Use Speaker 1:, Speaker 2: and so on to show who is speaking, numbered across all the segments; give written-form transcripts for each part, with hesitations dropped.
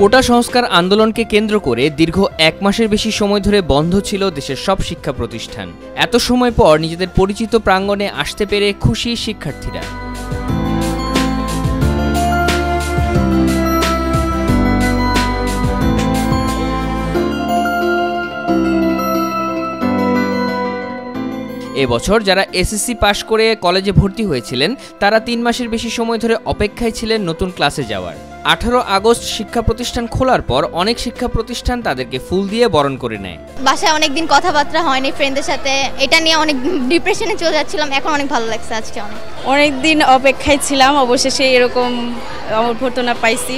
Speaker 1: কোটা সংস্কার আন্দোলনকে কেন্দ্র করে দীর্ঘ এক মাসের বেশি সময় ধরে বন্ধ ছিল দেশের সব শিক্ষা প্রতিষ্ঠান। এত সময় পর নিজেদের পরিচিত প্রাঙ্গণে আসতে পেরে খুশি শিক্ষার্থীরা। এবছর যারা এসএসসি পাশ করে কলেজে ভর্তি হয়েছিলেন তারা ৩ মাসের বেশি সময় ধরে অপেক্ষায় ছিলেন নতুন ক্লাসে যাওয়ার। 18 আগস্ট শিক্ষা প্রতিষ্ঠান খোলার পর অনেক শিক্ষা প্রতিষ্ঠান তাদেরকে ফুল দিয়ে বরণ করে নেয়।
Speaker 2: বাসায় অনেকদিন কথাবার্তা হয়নি ফ্রেন্ডদের সাথে, এটা নিয়ে অনেক ডিপ্রেশনে চলে যাচ্ছিলাম। এখন অনেক ভালো লাগছে, আজকে অনেক
Speaker 3: দিন অপেক্ষায় ছিলাম, অবশেষে এরকম অভ্যর্থনা পাইছি।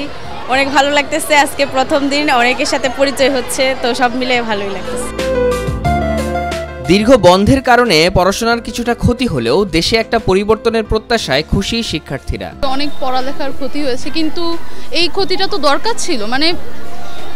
Speaker 3: অনেক ভালো লাগতেছে, আজকে প্রথম দিন, অনেকের সাথে পরিচয় হচ্ছে, তো সব মিলে ভালোই লাগতেছে।
Speaker 1: দীর্ঘ বন্ধের কারণে পড়াশোনার কিছুটা ক্ষতি হলেও দেশে একটা পরিবর্তনের প্রত্যাশায় খুশি শিক্ষার্থীরা।
Speaker 4: অনেক পড়ালেখার ক্ষতি হয়েছে, কিন্তু এই ক্ষতিটা তো দরকার ছিল। মানে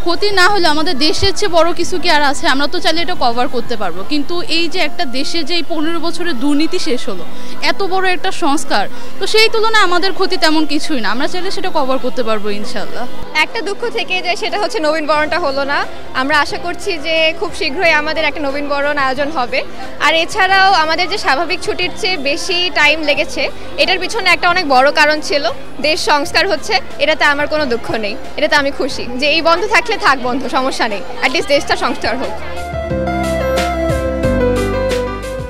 Speaker 4: ক্ষতি না হলে আমাদের দেশের চেয়ে বড় কিছু কি আর আছে? আমরা তো চাইলে এটা কভার করতে পারবো, কিন্তু এই যে একটা দেশে যে এই 15 বছরের দুর্নীতি শেষ হলো, এত বড় একটা সংস্কার, তো সেই তুলনায় আমাদের ক্ষতি তেমন কিছুই না। আমরা চাইলে সেটা কভার করতে পারবো ইনশাল্লাহ।
Speaker 5: একটা দুঃখ থেকে যায়, সেটা হচ্ছে নবীনবরণটা হলো না। আমরা আশা করছি যে খুব শীঘ্রই আমাদের একটা নবীনবরণ আয়োজন হবে। আর এছাড়াও আমাদের যে স্বাভাবিক ছুটির চেয়ে বেশি টাইম লেগেছে, এটার পিছনে একটা অনেক বড় কারণ ছিল, দেশ সংস্কার হচ্ছে। এটাতে আমার কোনো দুঃখ নেই, এটাতে আমি খুশি যে এই বন্ধ থাকলে থাক বন্ধ, সমস্যা নেই, অ্যাটলিস্ট দেশটা সংস্কার হোক।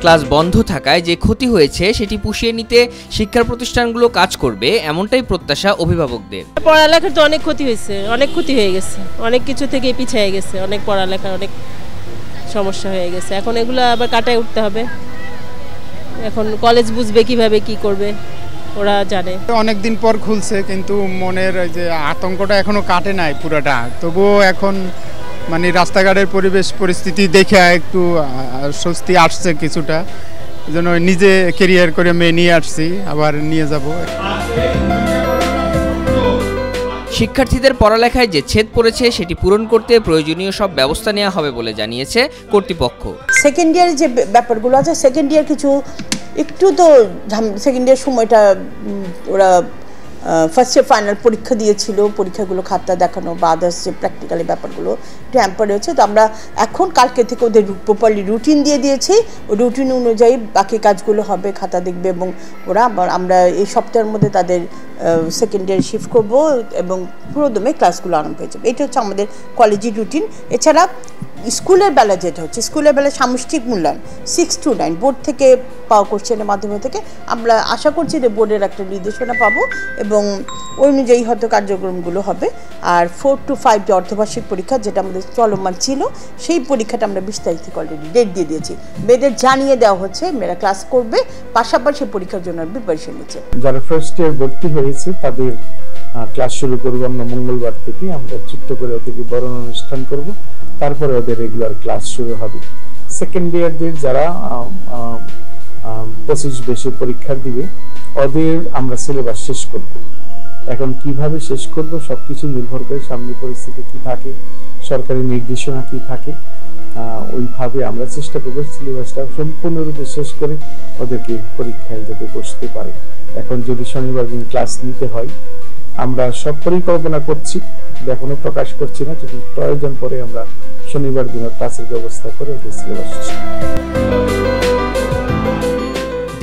Speaker 1: ক্লাস বন্ধ থাকায় যে ক্ষতি হয়েছে সেটি পুষিয়ে নিতে শিক্ষা প্রতিষ্ঠানগুলো কাজ করবে, এমনটাই প্রত্যাশা অভিভাবকদের।
Speaker 6: পড়ালেখার তো অনেক ক্ষতি হয়েছে, অনেক ক্ষতি হয়ে গেছে, অনেক কিছু থেকে পিছিয়ে গেছে, অনেক পড়ালেখার অনেক সমস্যা হয়ে গেছে। এখন এগুলো আবার কাটায় উঠতে হবে। এখন কলেজ বুঝবে কিভাবে কি করবে, ওরা জানে।
Speaker 7: অনেক দিন পর খুলছে, কিন্তু মনের যে আতঙ্কটা এখনো কাটে নাই পুরোটা। তবুও এখন মানে রাস্তাঘাটের পরিবেশ পরিস্থিতি দেখে একটু স্বস্তি আসছে কিছুটা। যেন নিজে ক্যারিয়ার করে মেয়ে নিয়ে আসছি, আবার নিয়ে যাব।
Speaker 1: শিক্ষার্থীদের পড়ালেখায় যে ছেদ পড়েছে সেটি পূরণ করতে প্রয়োজনীয় সব ব্যবস্থা নেওয়া হবে বলে জানিয়েছে কর্তৃপক্ষ।
Speaker 8: সেকেন্ড ইয়ারের যে ব্যাপারগুলো আছে, সেকেন্ড ইয়ার কিছু একটু তো সেকেন্ড ইয়ার সময়টা ওরা ফার্স্ট ইয়ার ফাইনাল পরীক্ষা দিয়েছিল, পরীক্ষাগুলো খাতা দেখানো বা আদার্স যে প্র্যাকটিক্যালি ব্যাপারগুলো একটু হ্যাম্পার হয়েছে। তো আমরা এখন কালকে থেকে ওদের প্রপারলি রুটিন দিয়ে দিয়েছি, ওই রুটিন অনুযায়ী বাকি কাজগুলো হবে, খাতা দেখবে এবং আমরা এই সপ্তাহের মধ্যে তাদের সেকেন্ড ইয়ার শিফট করবো এবং পুরোদমে ক্লাসগুলো আরম্ভ হয়ে যাবে। এটা হচ্ছে আমাদের কলেজের রুটিন। এছাড়া স্কুলের বেলা যেটা হচ্ছে, স্কুলের বেলা সামষ্টিক মূল্যায়ন 6 to 9 বোর্ড থেকে পাওয়া কোশ্চেনের মাধ্যমে থেকে আমরা আশা করছি যে বোর্ডের একটা নির্দেশনা পাবো এবং ওই অনুযায়ী হয়তো কার্যক্রমগুলো হবে। আর 4 to 5 যে অর্ধবার্ষিক পরীক্ষা, যেটা আমাদের চলমান ছিল, সেই পরীক্ষাটা আমরা 20 তারিখ থেকে অলরেডি ডেট দিয়ে দিয়েছি। মেয়েদের জানিয়ে দেওয়া হচ্ছে মেয়েরা ক্লাস করবে, পাশাপাশি পরীক্ষার জন্য প্রিপারেশন নিচ্ছে।
Speaker 9: যারা ফার্স্ট ইয়ার ভর্তি হয়েছে তাদের ক্লাস শুরু করবো আমরা মঙ্গলবার থেকে। আমরা ছোট্ট করে ওদেরকে বরণ অনুষ্ঠান করব, তারপরে ওদের রেগুলার ক্লাস শুরু হবে। সেকেন্ড ইয়ারদের যারা 25 বেশি পরীক্ষা দিবে, ওদের আমরা সিলেবাস শেষ করব। এখন কিভাবে শেষ করব সবকিছু নির্ভর করে সামনে পরিস্থিতি কি থাকে, সরকারি নির্দেশনা কি থাকে, ওইভাবে আমরা চেষ্টা করব সিলেবাসটা সম্পূর্ণরূপে শেষ করে ওদেরকে পরীক্ষায় যাতে বসতে পারে। এখন যদি শনিবার দিন ক্লাস নিতে হয়, আমরা সব পরিকল্পনা করছি, এখনো প্রকাশ করছি না। যদি প্রয়োজন পড়ে আমরা শনিবার দিন ক্লাসের ব্যবস্থা করে ওদের সিলেবাস শেষ করব।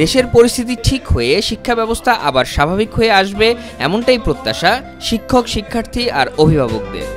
Speaker 1: দেশের পরিস্থিতি ঠিক হয়ে শিক্ষা ব্যবস্থা আবার স্বাভাবিক হয়ে আসবে, এমনটাই প্রত্যাশা শিক্ষক, শিক্ষার্থী আর অভিভাবকদের।